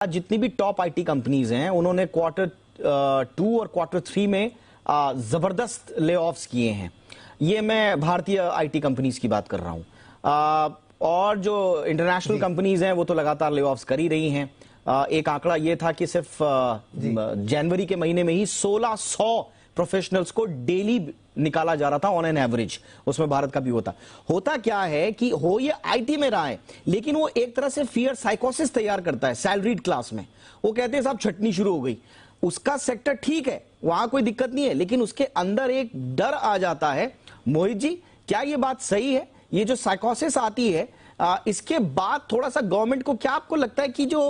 जितनी भी top IT companies हैं उन्होंने Q2 और Q3 में जबरदस्त ले ऑफ्स किए हैं। ये मैं भारतीय आईटी कंपनीज की बात कर रहा हूं। और जो इंटरनेशनल कंपनीज हैं वो तो लगातार ले ऑफ्स कर ही रही हैं। एक आंकड़ा ये था कि सिर्फ जनवरी के महीने में ही 1600 प्रोफेशनल्स को डेली निकाला जा रहा था ऑन एन एवरेज। उसमें भारत का भी होता क्या है कि हो ये आईटी में रहा है, लेकिन वो एक तरह से फियर साइकोसिस तैयार करता है सैलरीड क्लास में। वो कहते हैं साहब छटनी शुरू हो गई। उसका सेक्टर ठीक है, वहां कोई दिक्कत नहीं है, लेकिन उसके अंदर एक डर आ जाता है। मोहित जी, क्या ये बात सही है? ये जो साइकोसिस आती है इसके बाद थोड़ा सा गवर्नमेंट को, क्या आपको लगता है कि जो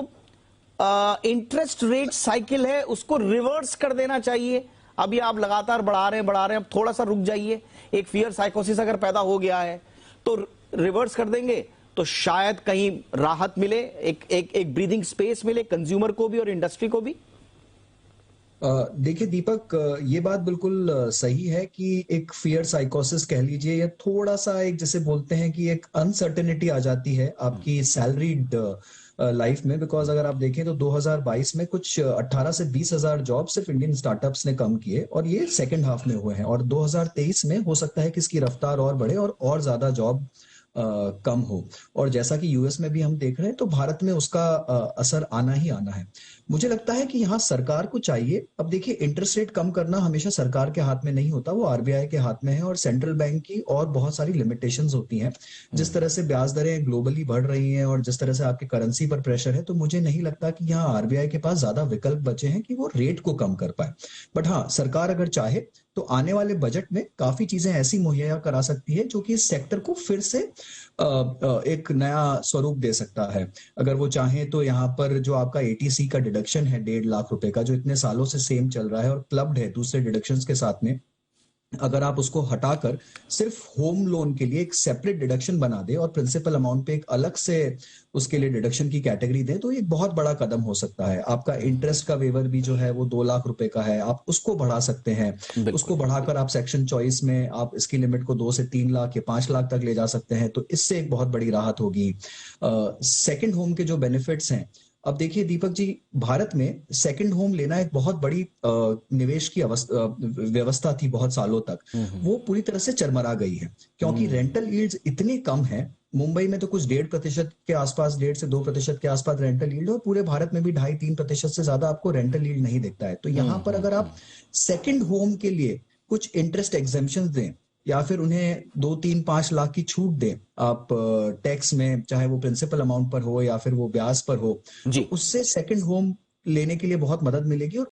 इंटरेस्ट रेट साइकिल है उसको रिवर्स कर देना चाहिए? अभी आप लगातार बढ़ा रहे हैं, अब थोड़ा सा रुक जाइए। एक फियर साइकोसिस अगर पैदा हो गया है तो रिवर्स कर देंगे तो शायद कहीं राहत मिले, एक ब्रीदिंग स्पेस मिले कंज्यूमर को भी और इंडस्ट्री को भी। देखिए दीपक, ये बात बिल्कुल सही है कि एक फियर साइकोसिस कह लीजिए या थोड़ा सा एक जैसे बोलते हैं कि एक अनसर्टेनिटी आ जाती है आपकी सैलरीड लाइफ में। बिकॉज अगर आप देखें तो 2022 में कुछ 18 से 20 हजार जॉब सिर्फ इंडियन स्टार्टअप्स ने कम किए और ये सेकेंड हाफ में हुए हैं। और 2023 में हो सकता है कि इसकी रफ्तार और बढ़े और ज्यादा जॉब कम हो। और जैसा कि यूएस में भी हम देख रहे हैं तो भारत में उसका असर आना ही आना है। मुझे लगता है कि यहाँ सरकार को चाहिए, अब देखिए इंटरेस्ट रेट कम करना हमेशा सरकार के हाथ में नहीं होता, वो आरबीआई के हाथ में है और सेंट्रल बैंक की और बहुत सारी लिमिटेशंस होती हैं। जिस तरह से ब्याज दरें ग्लोबली बढ़ रही हैं और जिस तरह से आपके करेंसी पर प्रेशर है, तो मुझे नहीं लगता कि यहाँ आरबीआई के पास ज्यादा विकल्प बचे हैं कि वो रेट को कम कर पाए। बट हाँ, सरकार अगर चाहे तो आने वाले बजट में काफी चीजें ऐसी मुहैया करा सकती है जो कि इस सेक्टर को फिर से एक नया स्वरूप दे सकता है। अगर वो चाहे तो यहाँ पर जो आपका एटीसी का डिडक्शन है 1.5 लाख रुपए का, जो इतने सालों से सेम चल रहा है और क्लब्ड है दूसरे डिडक्शंस के साथ में, अगर आप उसको हटाकर सिर्फ होम लोन के लिए एक सेपरेट डिडक्शन बना दे और प्रिंसिपल अमाउंट पे एक अलग से उसके लिए डिडक्शन की कैटेगरी दे, तो ये बहुत बड़ा कदम हो सकता है। आपका इंटरेस्ट का वेवर भी जो है वो 2 लाख रुपए का है, आप उसको बढ़ा सकते हैं। उसको बढ़ाकर आप सेक्शन चॉइस में आप इसकी लिमिट को 2 से 3 लाख या 5 लाख तक ले जा सकते हैं, तो इससे एक बहुत बड़ी राहत होगी। सेकेंड होम के जो बेनिफिट्स हैं, अब देखिए दीपक जी, भारत में सेकंड होम लेना एक बहुत बड़ी निवेश की व्यवस्था थी बहुत सालों तक। वो पूरी तरह से चरमरा गई है क्योंकि रेंटल यील्ड्स इतनी कम है। मुंबई में तो कुछ 1.5% के आसपास, 1.5 से 2% के आसपास रेंटल यील्ड, और पूरे भारत में भी 2.5-3% से ज्यादा आपको रेंटल यील्ड नहीं दिखता है। तो यहाँ पर अगर आप सेकंड होम के लिए कुछ इंटरेस्ट एग्जेम्पशन दें या फिर उन्हें 2-3-5 लाख की छूट दें आप टैक्स में, चाहे वो प्रिंसिपल अमाउंट पर हो या फिर वो ब्याज पर हो, तो उससे सेकंड होम लेने के लिए बहुत मदद मिलेगी और